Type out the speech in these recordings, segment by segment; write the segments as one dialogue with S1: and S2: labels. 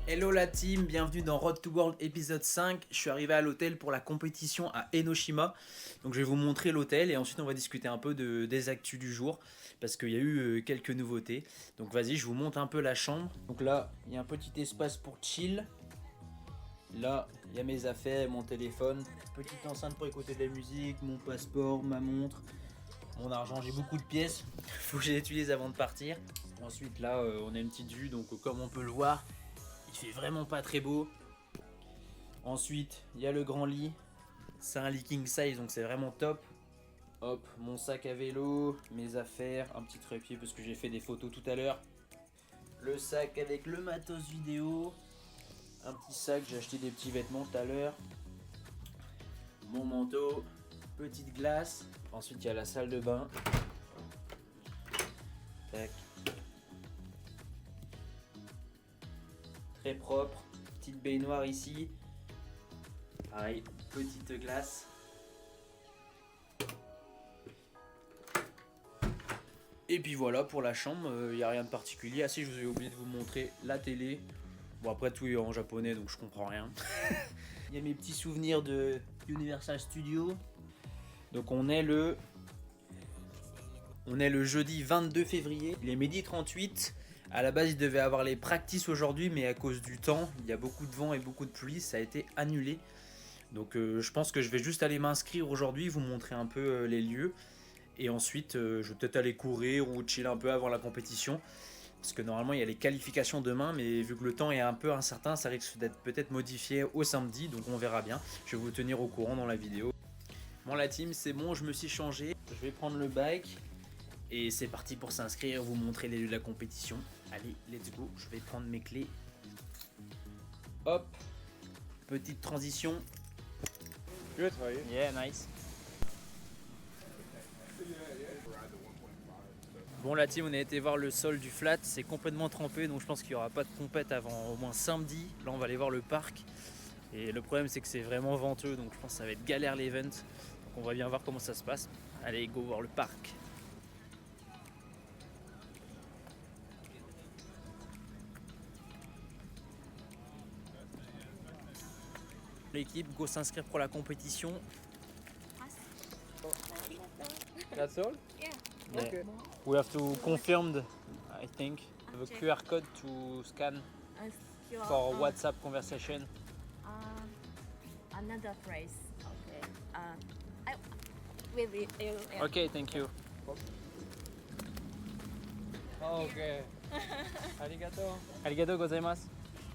S1: Hello la team, bienvenue dans Road to World épisode 5. Je suis arrivé à l'hôtel pour la compétition à Enoshima. Donc je vais vous montrer l'hôtel et ensuite on va discuter un peu des actus du jour parce qu'il y a eu quelques nouveautés. Donc vas-y, je vous montre un peu la chambre. Donc là, il y a un petit espace pour chill. Là, il y a mes affaires, mon téléphone, petite enceinte pour écouter de la musique, mon passeport, ma montre, mon argent. J'ai beaucoup de pièces, faut que je les utilise avant de partir. Ensuite là, on a une petite vue, donc comme on peut le voir, il fait vraiment pas très beau. Ensuite, il y a le grand lit. C'est un lit king size, donc c'est vraiment top. Hop, mon sac à vélo, mes affaires, un petit trépied parce que j'ai fait des photos tout à l'heure. Le sac avec le matos vidéo. Un petit sac, j'ai acheté des petits vêtements tout à l'heure. Mon manteau, petite glace. Ensuite, il y a la salle de bain. Tac. Très propre, petite baignoire ici, pareil, petite glace. Et puis voilà pour la chambre, il n'y a rien de particulier. Ah si, je vous ai oublié de vous montrer la télé. Bon après tout est en japonais donc je comprends rien. Il y a mes petits souvenirs de Universal Studios. Donc on est le jeudi 22 février, il est midi 38. À la base, il devait avoir les practices aujourd'hui, mais à cause du temps, il y a beaucoup de vent et beaucoup de pluie, ça a été annulé. Donc je pense que je vais juste aller m'inscrire aujourd'hui, vous montrer un peu les lieux. Et ensuite, je vais peut-être aller courir ou chiller un peu avant la compétition. Parce que normalement, il y a les qualifications demain, mais vu que le temps est un peu incertain, ça risque d'être peut-être modifié au samedi. Donc on verra bien, je vais vous tenir au courant dans la vidéo. Bon la team, c'est bon, je me suis changé. Je vais prendre le bike. Et c'est parti pour s'inscrire, vous montrer les lieux de la compétition. Allez, let's go, je vais prendre mes clés. Hop, petite transition.
S2: Good, how are you?
S1: Yeah, nice. Bon la team, on a été voir le sol du flat, c'est complètement trempé, donc je pense qu'il n'y aura pas de compète avant au moins samedi. Là on va aller voir le parc. Et le problème c'est que c'est vraiment venteux, donc je pense que ça va être galère l'event. Donc on va bien voir comment ça se passe. Allez, go voir le parc. L'équipe, go s'inscrire pour la compétition.
S2: That's all?
S3: Yeah.
S1: Yeah.
S2: Okay.
S1: We have to confirm, I think, the QR code to scan for WhatsApp conversation.
S3: Another place. Okay. I will.
S1: Okay, thank you.
S2: Okay. Arigato.
S1: Arigato gozaimasu.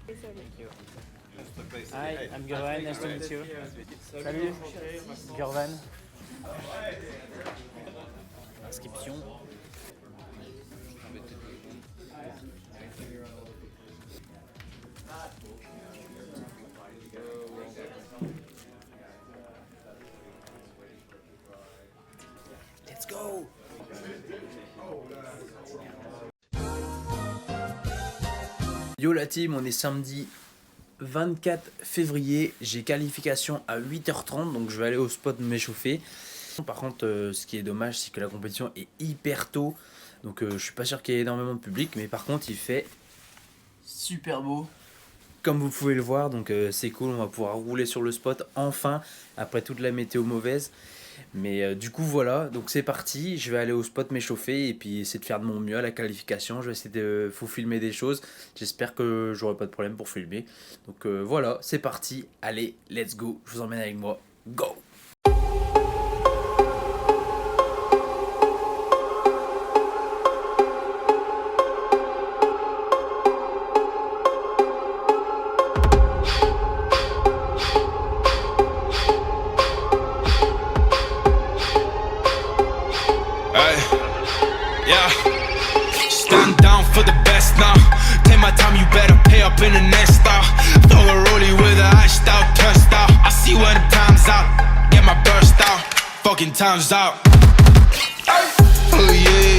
S3: Sorry.
S1: Thank you. Hi, I'm Gervan, nice to meet you. Salut, Gervan. Inscription. Let's go. Yo la team, on est samedi 24 février, j'ai qualification à 8h30, donc je vais aller au spot m'échauffer. Par contre, ce qui est dommage, c'est que la compétition est hyper tôt, donc je suis pas sûr qu'il y ait énormément de public, mais par contre il fait super beau, comme vous pouvez le voir, donc c'est cool, on va pouvoir rouler sur le spot enfin, après toute la météo mauvaise. Mais du coup voilà, donc c'est parti, je vais aller au spot m'échauffer et puis essayer de faire de mon mieux à la qualification. Je vais essayer de vous filmer des choses, j'espère que j'aurai pas de problème pour filmer. Donc voilà, c'est parti, allez, let's go, je vous emmène avec moi, go!
S4: In the next stop, throw a rollie with a iced out, turned out. I see where the time's out, get my burst out, fucking time's out. Oh yeah.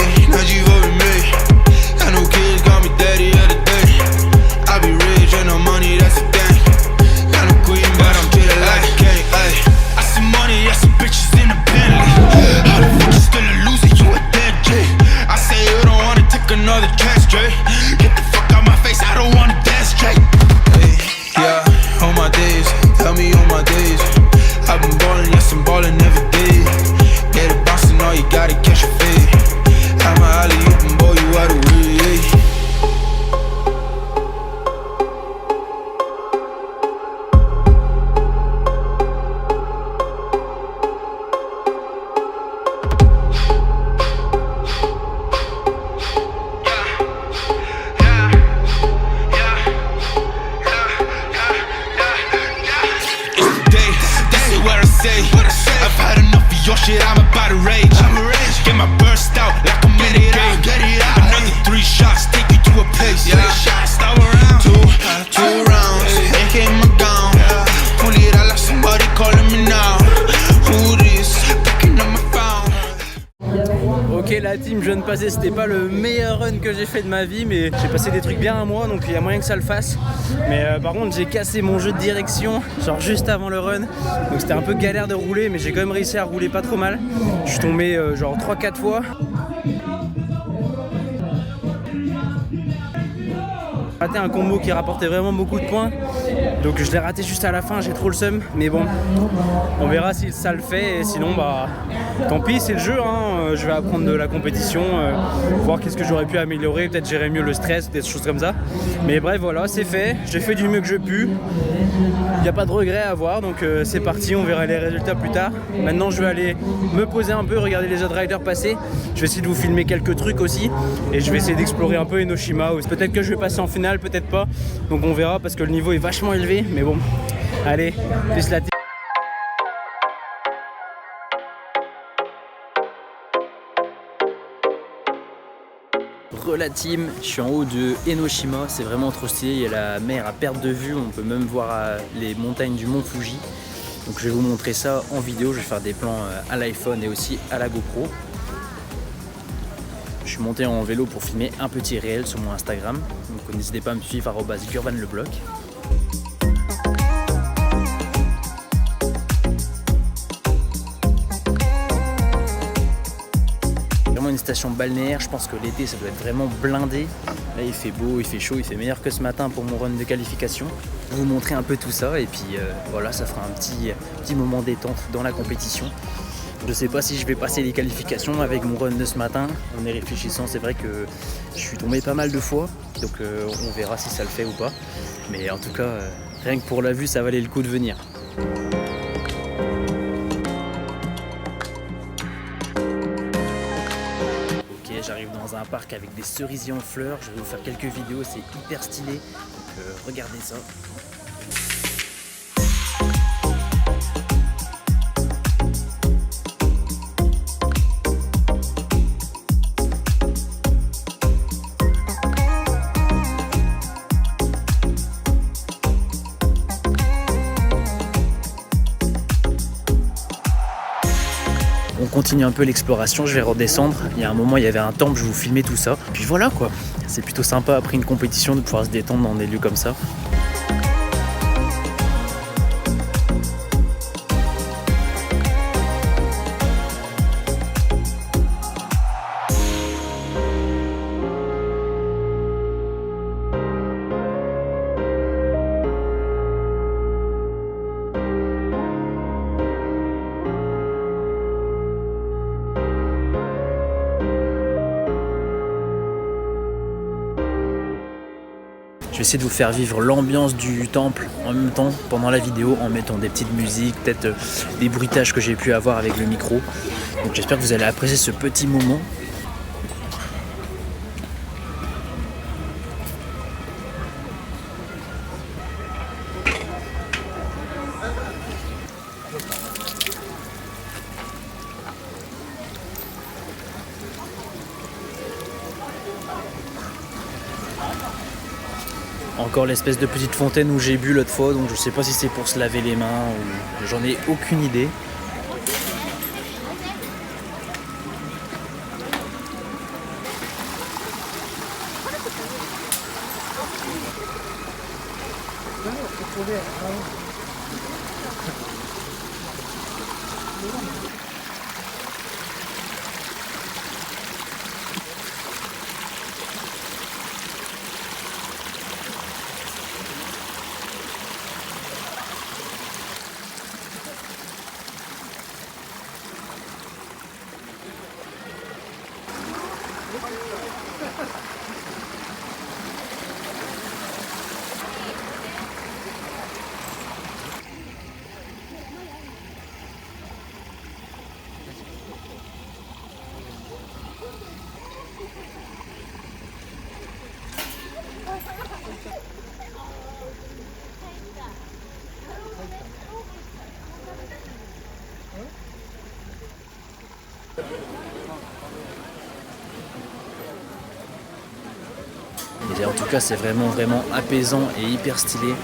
S4: out like I'm in a game. Another 3 shots take you to a place. Yeah, shots stop around. Two rounds, ain't came my gown. Pull it out like somebody calling me now. Who this? Picking up my phone.
S1: Ok la team, je viens de passer, c'était pas le meilleur run que j'ai fait de ma vie, mais j'ai passé des trucs bien à moi, donc il y a moyen que ça le fasse. Mais par contre j'ai cassé mon jeu de direction, genre juste avant le run, donc c'était un peu galère de rouler, mais j'ai quand même réussi à rouler pas trop mal. Je suis tombé genre 3-4 fois. J'ai raté un combo qui rapportait vraiment beaucoup de points, donc je l'ai raté juste à la fin, j'ai trop le seum, mais bon, on verra si ça le fait, et sinon bah tant pis, c'est le jeu, hein. Je vais apprendre de la compétition, voir qu'est-ce que j'aurais pu améliorer, peut-être gérer mieux le stress, des choses comme ça, mais bref voilà, c'est fait, j'ai fait du mieux que je pu, il n'y a pas de regret à avoir, donc c'est parti, on verra les résultats plus tard. Maintenant je vais aller me poser un peu, regarder les autres riders passer, je vais essayer de vous filmer quelques trucs aussi, et je vais essayer d'explorer un peu Enoshima, peut-être que je vais passer en finale, peut-être pas, donc on verra parce que le niveau est vachement élevé, mais bon, allez, peace la team. La team, je suis en haut de Enoshima, c'est vraiment trop stylé, il y a la mer à perte de vue, on peut même voir les montagnes du mont Fuji. Donc je vais vous montrer ça en vidéo, je vais faire des plans à l'iPhone et aussi à la GoPro. Je suis monté en vélo pour filmer un petit réel sur mon Instagram, donc n'hésitez pas à me suivre @gurvanlebloc. Une station balnéaire, je pense que l'été ça doit être vraiment blindé. Là il fait beau, il fait chaud, il fait meilleur que ce matin pour mon run de qualification. Je vais vous montrer un peu tout ça et puis voilà, ça fera un petit moment détente dans la compétition. Je sais pas si je vais passer les qualifications avec mon run de ce matin, en y réfléchissant, c'est vrai que je suis tombé pas mal de fois, donc on verra si ça le fait ou pas. Mais en tout cas, rien que pour la vue, ça valait le coup de venir. J'arrive dans un parc avec des cerisiers en fleurs, je vais vous faire quelques vidéos, c'est hyper stylé, donc regardez ça. On continue un peu l'exploration, je vais redescendre. Il y a un moment, il y avait un temple, je vais vous filmer tout ça. Puis voilà quoi, c'est plutôt sympa après une compétition de pouvoir se détendre dans des lieux comme ça. Je vais essayer de vous faire vivre l'ambiance du temple en même temps pendant la vidéo en mettant des petites musiques, peut-être des bruitages que j'ai pu avoir avec le micro. Donc j'espère que vous allez apprécier ce petit moment. Encore l'espèce de petite fontaine où j'ai bu l'autre fois, donc je sais pas si c'est pour se laver les mains ou j'en ai aucune idée. Et en tout cas, c'est vraiment apaisant et hyper stylé.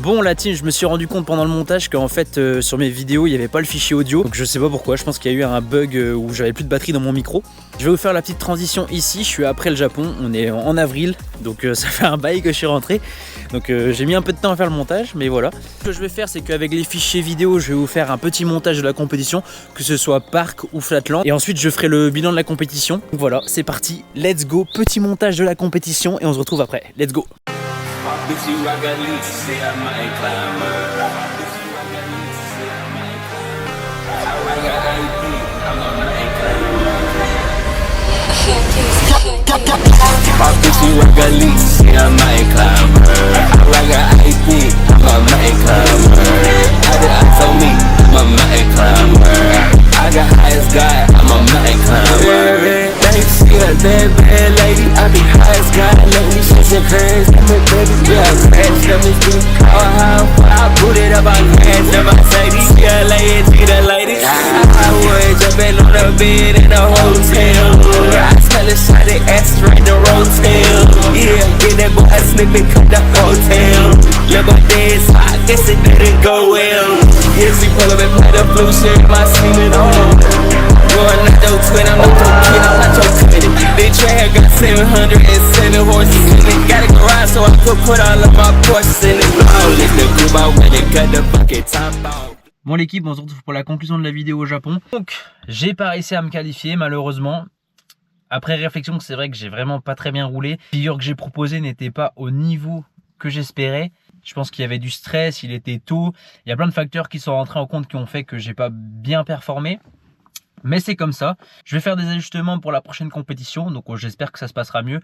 S1: Bon la team, je me suis rendu compte pendant le montage qu'en fait sur mes vidéos il n'y avait pas le fichier audio. Donc je sais pas pourquoi, je pense qu'il y a eu un bug où j'avais plus de batterie dans mon micro. Je vais vous faire la petite transition ici, je suis après le Japon, on est en avril. Donc ça fait un bail que je suis rentré. Donc j'ai mis un peu de temps à faire le montage, mais voilà. Ce que je vais faire, c'est qu'avec les fichiers vidéo, je vais vous faire un petit montage de la compétition, que ce soit parc ou flatland. Et ensuite je ferai le bilan de la compétition. Donc voilà, c'est parti, let's go, petit montage de la compétition et on se retrouve après, let's go.
S5: Bitch, you rock a leak, say I might climb her. I got AP, I'm a might climber. My bitch, you rock a leak, say I might climb her. I got AP, I'm a might climber. I told me, I'm a might climber. I got high as God, I'm a might climber. They see a bad lady, I be high as God. Let me shake your curves, let me baby, yeah, crash. Let me do how I put it up, I cash. Let my Mercedes, yeah, lay it to the ladies. I was jumping on the bed in a hotel. I smell a shot of ass right the rotel. Yeah, get that boy a snippet, cut the hotel. Look my dance, I guess it didn't go well. Yeah, we pull up and play the blue shit, my semen on. Going not your twin, I'm not your kid, I'm not your cousin. They track got 707 horses in it. Got a garage so I could put all of my Porsches in it. All in the group, I went and cut the bucket top off.
S1: Bon l'équipe, on se retrouve pour la conclusion de la vidéo au Japon. Donc j'ai pas réussi à me qualifier malheureusement. Après réflexion, c'est vrai que j'ai vraiment pas très bien roulé. Le figure que j'ai proposé n'était pas au niveau que j'espérais. Je pense qu'il y avait du stress, il était tôt. Il y a plein de facteurs qui sont rentrés en compte qui ont fait que j'ai pas bien performé. Mais c'est comme ça. Je vais faire des ajustements pour la prochaine compétition. Donc j'espère que ça se passera mieux.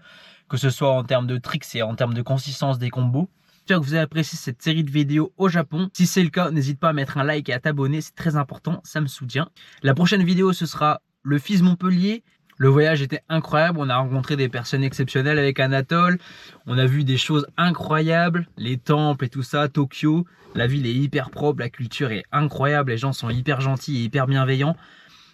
S1: Que ce soit en termes de tricks et en termes de consistance des combos. J'espère que vous avez apprécié cette série de vidéos au Japon. Si c'est le cas, n'hésite pas à mettre un like et à t'abonner. C'est très important, ça me soutient. La prochaine vidéo, ce sera le FIS Montpellier. Le voyage était incroyable, on a rencontré des personnes exceptionnelles avec Anatole, on a vu des choses incroyables, les temples et tout ça, Tokyo, la ville est hyper propre, la culture est incroyable, les gens sont hyper gentils et hyper bienveillants.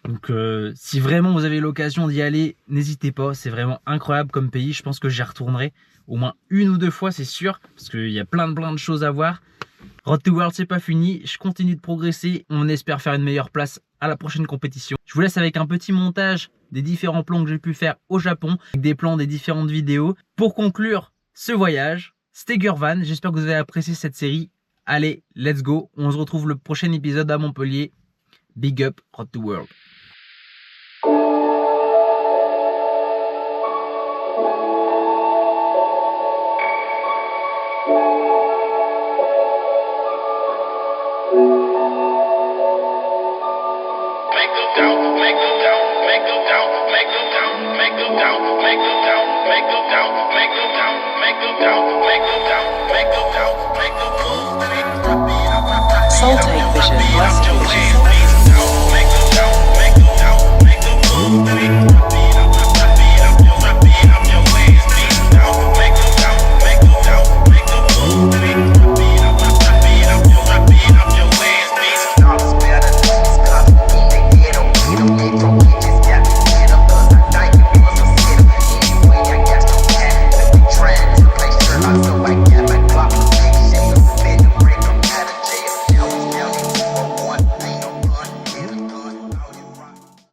S1: Donc si vraiment vous avez l'occasion d'y aller, n'hésitez pas, c'est vraiment incroyable comme pays, je pense que j'y retournerai au moins 1 ou 2 fois, c'est sûr, parce qu'il y a plein de choses à voir. Road to World, c'est pas fini, je continue de progresser, on espère faire une meilleure place à la prochaine compétition. Je vous laisse avec un petit montage des différents plans que j'ai pu faire au Japon, avec des plans des différentes vidéos. Pour conclure ce voyage, c'était Gurvan, j'espère que vous avez apprécié cette série. Allez, let's go, on se retrouve le prochain épisode à Montpellier. Big up, Road to World.
S6: Soul Take Vision, blessed vision.